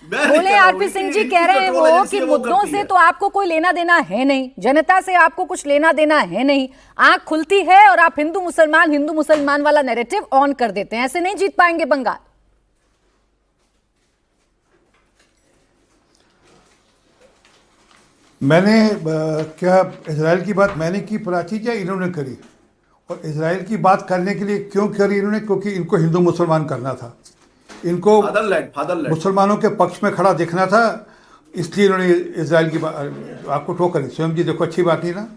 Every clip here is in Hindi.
मैं नहीं बोले कह रहा हूँ, आरपी सिंह इनकी जी कह इनकी रहे हैं कंट्रोल वो एजेंसी कि है, वो मुद्दों करती से है। तो आपको कोई लेना देना है नहीं, जनता से आपको कुछ लेना देना है नहीं, आंख खुलती है और आप हिंदू मुसलमान वाला नैरेटिव ऑन कर देते हैं। ऐसे नहीं जीत पाएंगे बंगाल। मैंने क्या इजराइल की बात मैंने की प्राची या इन्होंने करी? और इजराइल की बात करने के लिए क्यों करी इन्होंने? क्योंकि इनको हिंदू मुसलमान करना था, इनको फादरलैंड, फादरलैंड। मुसलमानों के पक्ष में खड़ा दिखना था, इसलिए इन्होंने इजराइल की बात आपको ठोकर दी। स्वयं जी देखो, अच्छी बात नहीं ना,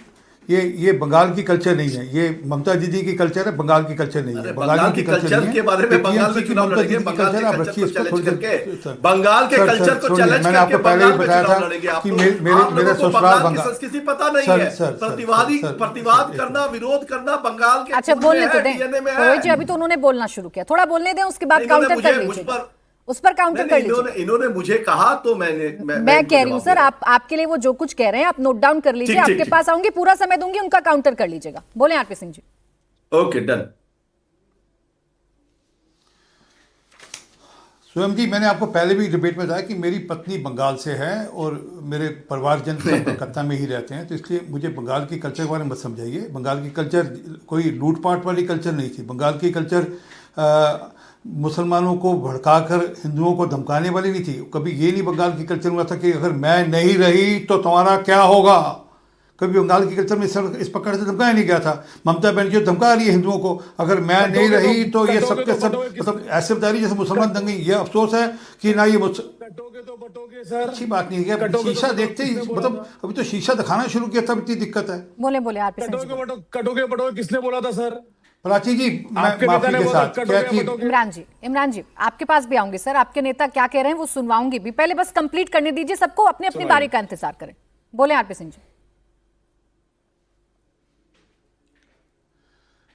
ये बंगाल की कल्चर नहीं है, ये ममता दीदी की कल्चर है, बंगाल की कल्चर नहीं अरे है, बंगाल बंगालियों की की कल्चर नहीं कल्चर है। के बारे ये में बंगाल टीएमसी में की चुनाव ममता लड़ेंगे, दीदी की बंगाल कल्चर के है, आप कल्चर रखिए को इसको चैलेंज थोड़ी करके, देर। बंगाल के सर कल्चर को सुनिए, चैलेंज मैंने करके आपको पहले ही बंगाल में बताया चुनाव था लड़ेंगे। आप कि तो मेरे आप मेरे लोगों को ससुराल बंगाल की बंगाल। संस्कृति पता नहीं सर है। सर सर सर प्रतिवादी सर सर प्रतिवाद एक करना, मिनट। विरोध करना बंगाल के अच्छा खून में बोलने तो है, दें डीएनए में रोहित है। जी, अभी तो उन्होंने बोलना शुरू किया, थोड़ा बोलने दें, उसके बाद नहीं, इन्होंने काउंटर कर मुझे मुझ लीजिएगा, पर उस पर नहीं काउंटर नहीं कर लीजिएगा। इन्होंने मुझे कहा तो मैं मैं इनको कह रही हूं जवाब दे सर, रहा हूं। आप आपके लिए वो जो कुछ कह रहे हैं आप नोट डाउन कर लीजिए, ठीक ठीक आपके ठीक। पास आऊंगी, पूरा समय दूंगी, उनका काउंटर कर लीजिएगा। बोले RP Singh ji. Okay, done. Swayam ji, मैंने आपको पहले भी डिबेट में बताया कि मेरी पत्नी बंगाल से है और मेरे परिवारजन सब कलकत्ता में ही रहते हैं, तो इसलिए मुझे बंगाल की कल्चर के बारे में मत समझाइए। बंगाल की कल्चर कोई लूटपाट वाली कल्चर नहीं थी। बंगाल की कल्चर मुसलमानों को भड़काकर हिंदुओं को धमकाने वाली नहीं थी। कभी ये नहीं बंगाल की कल्चर में था कि अगर मैं नहीं रही तो तुम्हारा क्या होगा। कभी बंगाल की कल्चर में इस प्रकार से धमकाया नहीं गया था। ममता बनर्जी धमका रही है हिंदुओं को, अगर मैं नहीं रही तो ये सबके सब मतलब ऐसे बता रही जैसे मुसलमान दंगे। ये अफसोस है कि ना ये कटोगे तो बटोगे सर। अच्छी बात नहीं है। कटोगे तो शीशा बटोगे, देखते ही किसने बोला मतलब था? अभी तो शीशा दिखाना शुरू किया तब इतनी दिक्कत है। बोले बोले आरपी सिंह जी। कटोगे बटोगे किसने बोला था सर? प्राची जी, मैं आपके नेता माफी ने के बोला साथ क्या कि बटोगे। इमरान जी आपके पास भी आऊंगी सर, आपके नेता क्या कह रहे हैं वो सुनवाऊंगी भी, पहले बस कंप्लीट करने दीजिए, सबको अपनी अपनी बारी का इंतजार करें। बोले आरपी सिंह जी।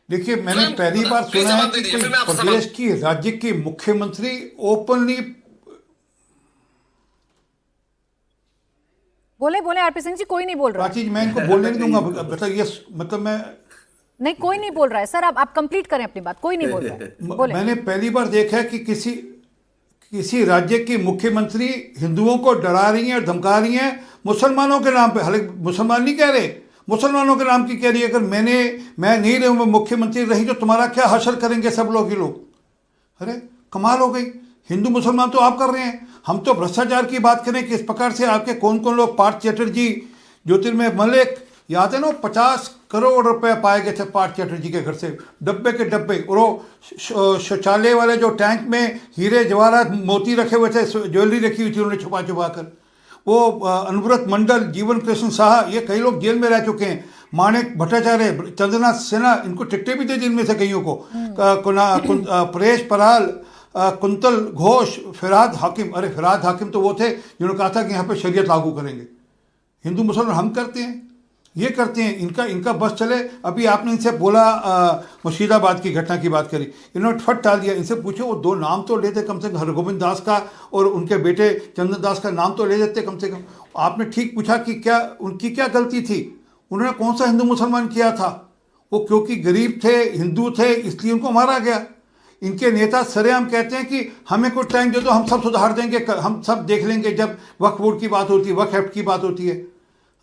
देखिए, मैंने पहली बार सुना है कि कोई प्रदेश की राज्य की मुख्यमंत्री ओपनली बोले बोले आरपी सिंह जी, कोई नहीं बोल रहा है। प्राची जी, मैं इनको बोलने नहीं दूंगा। मतलब ये मतलब मैं नहीं कोई नहीं बोल रहा है सर, आप कंप्लीट करें अपनी बात, कोई नहीं बोल रहा है। बोले। मैंने पहली बार देखा है कि किसी राज्य की मुख्यमंत्री हिंदुओं को डरा रही हैं और धमका रही हैं मुसलमानों के नाम पे। हालांकि मुसलमान नहीं कह रहे, मुसलमानों के नाम की कह रही है, अगर मैं नहीं रही, मैं मुख्यमंत्री रही तो तुम्हारा क्या हशर करेंगे सब लोग ही लोग। अरे कमाल हो गई। हिंदू मुसलमान तो आप कर रहे हैं, हम तो भ्रष्टाचार की बात करें कि इस प्रकार से आपके कौन कौन लोग, पार्थ चैटर्जी, ज्योतिर्मय मलिक, याद है ना 50 करोड़ रुपए पाए गए थे पार्थ चैटर्जी के घर से, डब्बे के डब्बे। और वो शौचालय वाले जो टैंक में हीरे जवाहरात मोती रखे हुए थे, ज्वेलरी रखी हुई थी उन्होंने छुपा छुपा कर। वो अनुव्रत मंडल, जीवन कृष्ण शाह, ये कई लोग जेल में रह चुके हैं। माणिक भट्टाचार्य, चंद्रनाथ सिन्हा, इनको टिकटें भी दे दी इनमें से कईयों को। परेश पराल, कुंतल घोष, फिरहाद हाकिम। अरे फिरहाद हाकिम तो वो थे जिन्होंने कहा था कि यहाँ पे शरीयत लागू करेंगे। हिंदू मुसलमान हम करते हैं, ये करते हैं, इनका बस चले। अभी आपने इनसे बोला, मुर्शिदाबाद की घटना की बात करी, इन्होंने फट टाल दिया। इनसे पूछो वो दो नाम तो लेते कम से कम, हरगोविंद दास का और उनके बेटे चंदन दास का नाम तो ले देते कम से कम। आपने ठीक पूछा कि क्या उनकी क्या गलती थी, उन्होंने कौन सा हिंदू मुसलमान किया था? वो क्योंकि गरीब थे, हिंदू थे, इसलिए उनको मारा गया। इनके नेता सरेआम कहते हैं कि हमें कुछ टाइम दे दो, हम सब सुधार देंगे, हम सब देख लेंगे जब वक्फ बोर्ड की बात होती है, वक्फ एक्ट की बात होती है।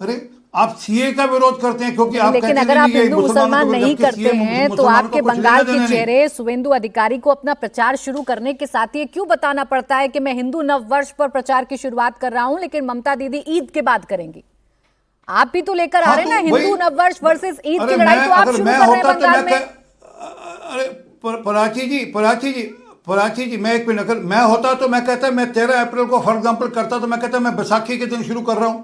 अरे आप सीए का विरोध करते हैं क्योंकि आप लेकिन कहते अगर आप नहीं, ये हिंदू मुसलमान नहीं जबकि करते CA हैं तो मुसलमानों आपके को कुछ बंगाल लेना के देना नहीं। चेहरे शुवेंदु अधिकारी को अपना प्रचार शुरू करने के साथ ये क्यों बताना पड़ता है कि मैं हिंदू नववर्ष पर प्रचार की शुरुआत कर रहा हूं, लेकिन ममता दीदी ईद के बाद करेंगी? आप भी तो लेकर आ रहे हैं ना हिंदू नववर्ष वर्सेस ईद की लड़ाई, तो आप शुरू कर रहे हैं बंगाल में। अरे पराची जी, मैं एक मिनट, अगर मैं होता तो मैं कहता मैं 13 अप्रैल को फॉर एग्जाम्पल करता तो मैं कहता मैं बैसाखी के दिन शुरू कर रहा हूं।